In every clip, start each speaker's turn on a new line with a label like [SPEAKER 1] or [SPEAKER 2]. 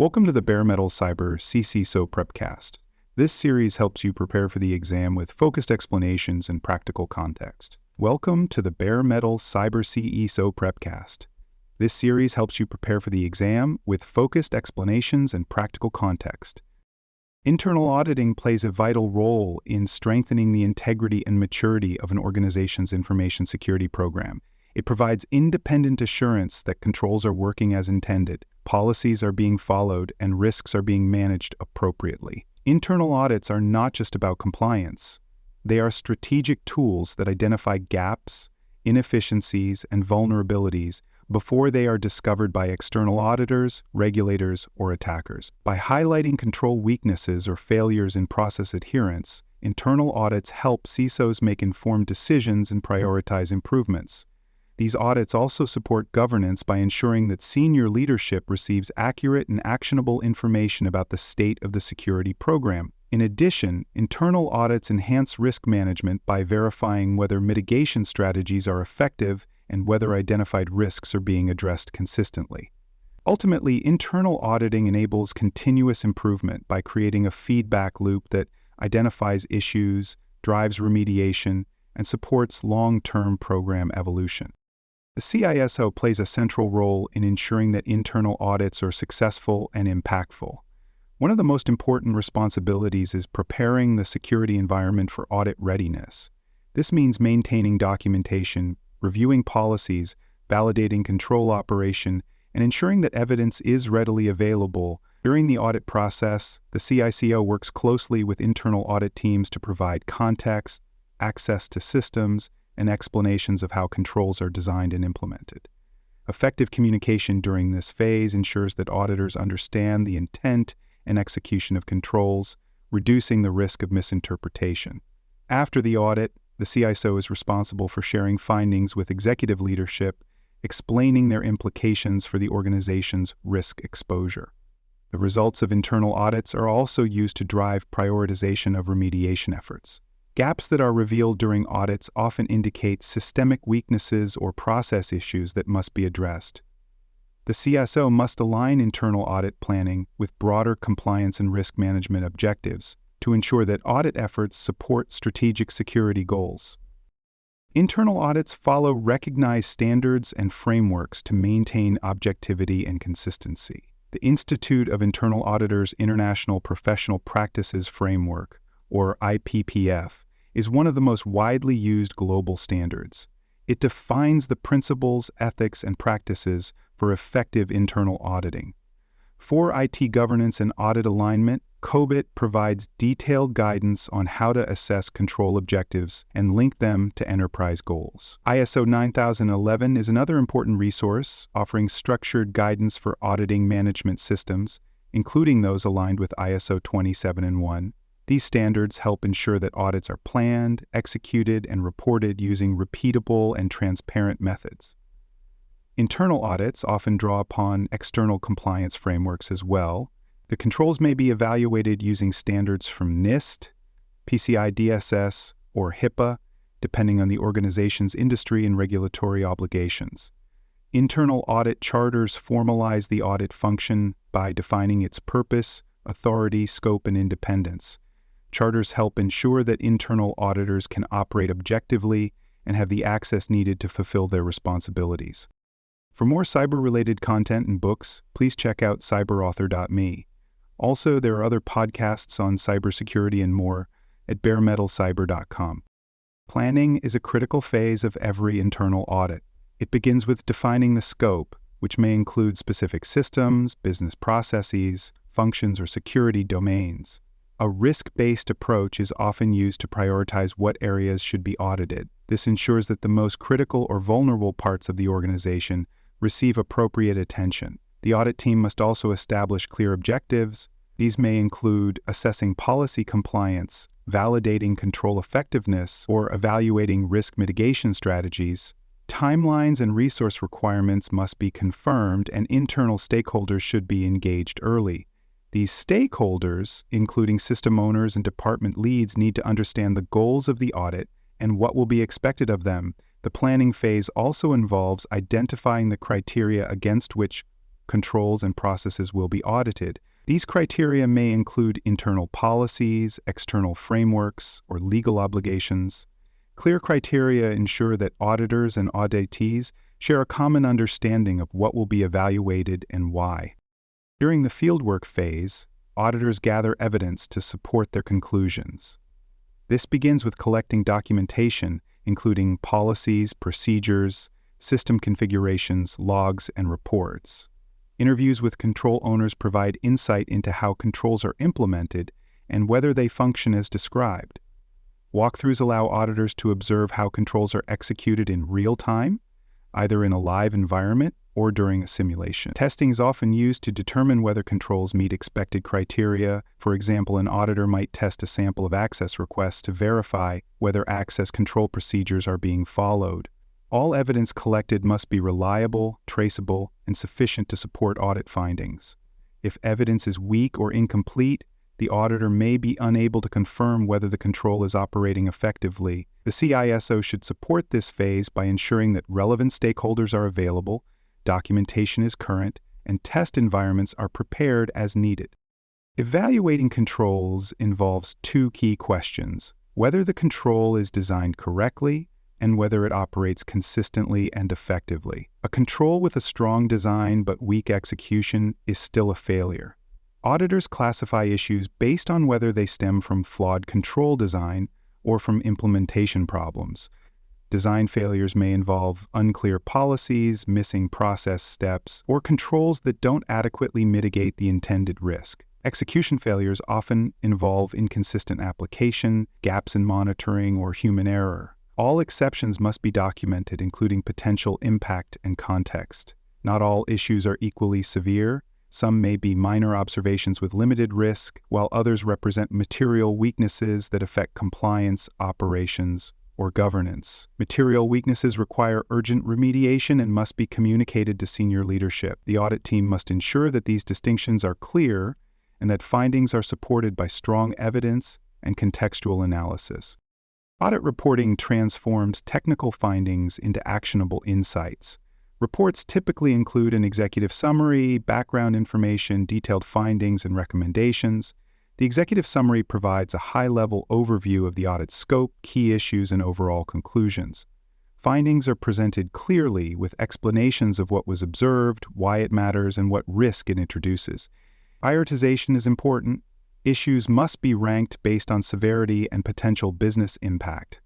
[SPEAKER 1] Welcome to the Bare Metal Cyber CCISO Prepcast. This series helps you prepare for the exam with focused explanations and practical context. Welcome to the Bare Metal Cyber CISO Prepcast. This series helps you prepare for the exam with focused explanations and practical context. Internal auditing plays a vital role in strengthening the integrity and maturity of an organization's information security program. It provides independent assurance that controls are working as intended, policies are being followed, and risks are being managed appropriately. Internal audits are not just about compliance. They are strategic tools that identify gaps, inefficiencies, and vulnerabilities before they are discovered by external auditors, regulators, or attackers. By highlighting control weaknesses or failures in process adherence, internal audits help CISOs make informed decisions and prioritize improvements. These audits also support governance by ensuring that senior leadership receives accurate and actionable information about the state of the security program. In addition, internal audits enhance risk management by verifying whether mitigation strategies are effective and whether identified risks are being addressed consistently. Ultimately, internal auditing enables continuous improvement by creating a feedback loop that identifies issues, drives remediation, and supports long-term program evolution. The CISO plays a central role in ensuring that internal audits are successful and impactful. One of the most important responsibilities is preparing the security environment for audit readiness. This means maintaining documentation, reviewing policies, validating control operation, and ensuring that evidence is readily available. During the audit process, the CISO works closely with internal audit teams to provide context, access to systems, and explanations of how controls are designed and implemented. Effective communication during this phase ensures that auditors understand the intent and execution of controls, reducing the risk of misinterpretation. After the audit, the CISO is responsible for sharing findings with executive leadership, explaining their implications for the organization's risk exposure. The results of internal audits are also used to drive prioritization of remediation efforts. Gaps that are revealed during audits often indicate systemic weaknesses or process issues that must be addressed. The CISO must align internal audit planning with broader compliance and risk management objectives to ensure that audit efforts support strategic security goals. Internal audits follow recognized standards and frameworks to maintain objectivity and consistency. The Institute of Internal Auditors International Professional Practices Framework, or IPPF, is one of the most widely used global standards. It defines the principles, ethics, and practices for effective internal auditing. For IT governance and audit alignment, COBIT provides detailed guidance on how to assess control objectives and link them to enterprise goals. ISO 9011 is another important resource, offering structured guidance for auditing management systems, including those aligned with ISO 27001. These standards help ensure that audits are planned, executed, and reported using repeatable and transparent methods. Internal audits often draw upon external compliance frameworks as well. The controls may be evaluated using standards from NIST, PCI DSS, or HIPAA, depending on the organization's industry and regulatory obligations. Internal audit charters formalize the audit function by defining its purpose, authority, scope, and independence. Charters help ensure that internal auditors can operate objectively and have the access needed to fulfill their responsibilities. For more cyber-related content and books, please check out cyberauthor.me. Also, there are other podcasts on cybersecurity and more at baremetalcyber.com. Planning is a critical phase of every internal audit. It begins with defining the scope, which may include specific systems, business processes, functions, or security domains. A risk-based approach is often used to prioritize what areas should be audited. This ensures that the most critical or vulnerable parts of the organization receive appropriate attention. The audit team must also establish clear objectives. These may include assessing policy compliance, validating control effectiveness, or evaluating risk mitigation strategies. Timelines and resource requirements must be confirmed, and internal stakeholders should be engaged early. These stakeholders, including system owners and department leads, need to understand the goals of the audit and what will be expected of them. The planning phase also involves identifying the criteria against which controls and processes will be audited. These criteria may include internal policies, external frameworks, or legal obligations. Clear criteria ensure that auditors and auditees share a common understanding of what will be evaluated and why. During the fieldwork phase, auditors gather evidence to support their conclusions. This begins with collecting documentation, including policies, procedures, system configurations, logs, and reports. Interviews with control owners provide insight into how controls are implemented and whether they function as described. Walkthroughs allow auditors to observe how controls are executed in real time, either in a live environment or during a simulation. Testing is often used to determine whether controls meet expected criteria. For example, an auditor might test a sample of access requests to verify whether access control procedures are being followed. All evidence collected must be reliable, traceable, and sufficient to support audit findings. If evidence is weak or incomplete, the auditor may be unable to confirm whether the control is operating effectively. The CISO should support this phase by ensuring that relevant stakeholders are available, documentation is current, and test environments are prepared as needed. Evaluating controls involves two key questions: whether the control is designed correctly and whether it operates consistently and effectively. A control with a strong design but weak execution is still a failure. Auditors classify issues based on whether they stem from flawed control design or from implementation problems. Design failures may involve unclear policies, missing process steps, or controls that don't adequately mitigate the intended risk. Execution failures often involve inconsistent application, gaps in monitoring, or human error. All exceptions must be documented, including potential impact and context. Not all issues are equally severe. Some may be minor observations with limited risk, while others represent material weaknesses that affect compliance, operations, or governance. Material weaknesses require urgent remediation and must be communicated to senior leadership. The audit team must ensure that these distinctions are clear and that findings are supported by strong evidence and contextual analysis. Audit reporting transforms technical findings into actionable insights. Reports typically include an executive summary, background information, detailed findings, and recommendations. The executive summary provides a high-level overview of the audit scope, key issues, and overall conclusions. Findings are presented clearly with explanations of what was observed, why it matters, and what risk it introduces. Prioritization is important. Issues must be ranked based on severity and potential business impact.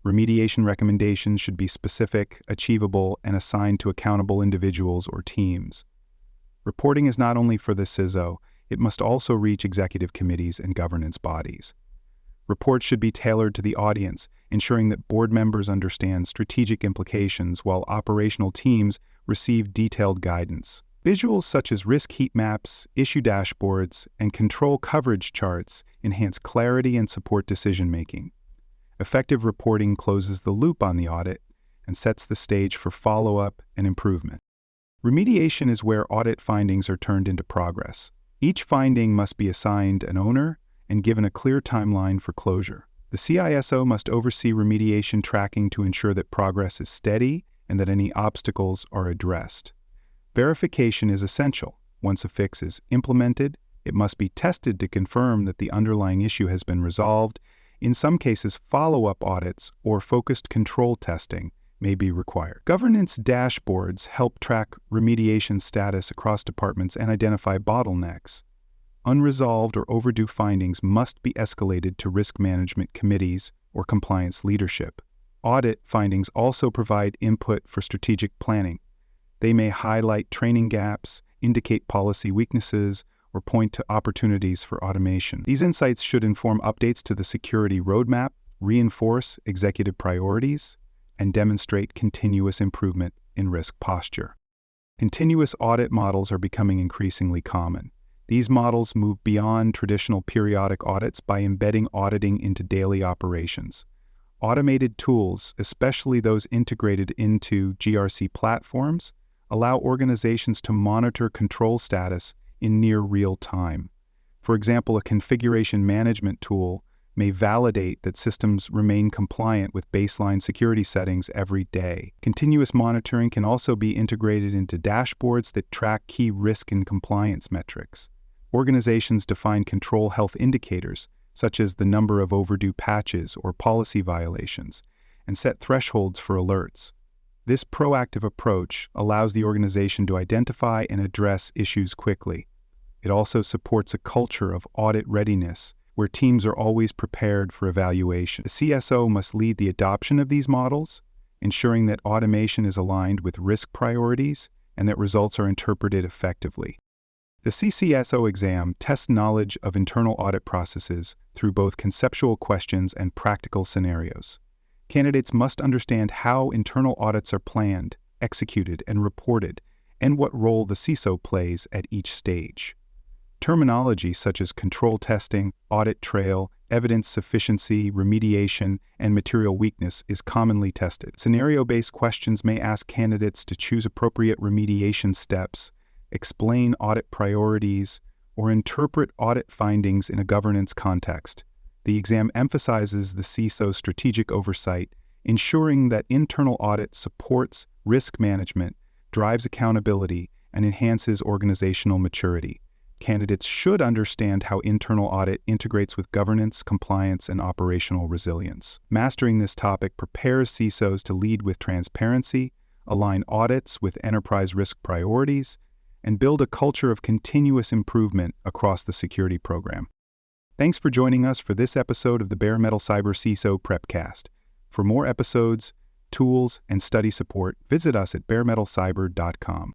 [SPEAKER 1] Remediation recommendations should be specific, achievable, and assigned to accountable individuals or teams. Reporting is not only for the CISO, it must also reach executive committees and governance bodies. Reports should be tailored to the audience, ensuring that board members understand strategic implications while operational teams receive detailed guidance. Visuals such as risk heat maps, issue dashboards, and control coverage charts enhance clarity and support decision-making. Effective reporting closes the loop on the audit and sets the stage for follow-up and improvement. Remediation is where audit findings are turned into progress. Each finding must be assigned an owner and given a clear timeline for closure. The CISO must oversee remediation tracking to ensure that progress is steady and that any obstacles are addressed. Verification is essential. Once a fix is implemented, it must be tested to confirm that the underlying issue has been resolved. In some cases, follow-up audits or focused control testing may be required. Governance dashboards help track remediation status across departments and identify bottlenecks. Unresolved or overdue findings must be escalated to risk management committees or compliance leadership. Audit findings also provide input for strategic planning. They may highlight training gaps, indicate policy weaknesses, or point to opportunities for automation. These insights should inform updates to the security roadmap, reinforce executive priorities, and demonstrate continuous improvement in risk posture. Continuous audit models are becoming increasingly common. These models move beyond traditional periodic audits by embedding auditing into daily operations. Automated tools, especially those integrated into GRC platforms, allow organizations to monitor control status in near real time. For example, a configuration management tool may validate that systems remain compliant with baseline security settings every day. Continuous monitoring can also be integrated into dashboards that track key risk and compliance metrics. Organizations define control health indicators, such as the number of overdue patches or policy violations, and set thresholds for alerts. This proactive approach allows the organization to identify and address issues quickly. It also supports a culture of audit readiness, where teams are always prepared for evaluation. The CSO must lead the adoption of these models, ensuring that automation is aligned with risk priorities and that results are interpreted effectively. The CCISO exam tests knowledge of internal audit processes through both conceptual questions and practical scenarios. Candidates must understand how internal audits are planned, executed, and reported, and what role the CISO plays at each stage. Terminology such as control testing, audit trail, evidence sufficiency, remediation, and material weakness is commonly tested. Scenario-based questions may ask candidates to choose appropriate remediation steps, explain audit priorities, or interpret audit findings in a governance context. The exam emphasizes the CISO's strategic oversight, ensuring that internal audit supports risk management, drives accountability, and enhances organizational maturity. Candidates should understand how internal audit integrates with governance, compliance, and operational resilience. Mastering this topic prepares CISOs to lead with transparency, align audits with enterprise risk priorities, and build a culture of continuous improvement across the security program. Thanks for joining us for this episode of the Bare Metal Cyber CISO Prepcast. For more episodes, tools, and study support, visit us at baremetalcyber.com.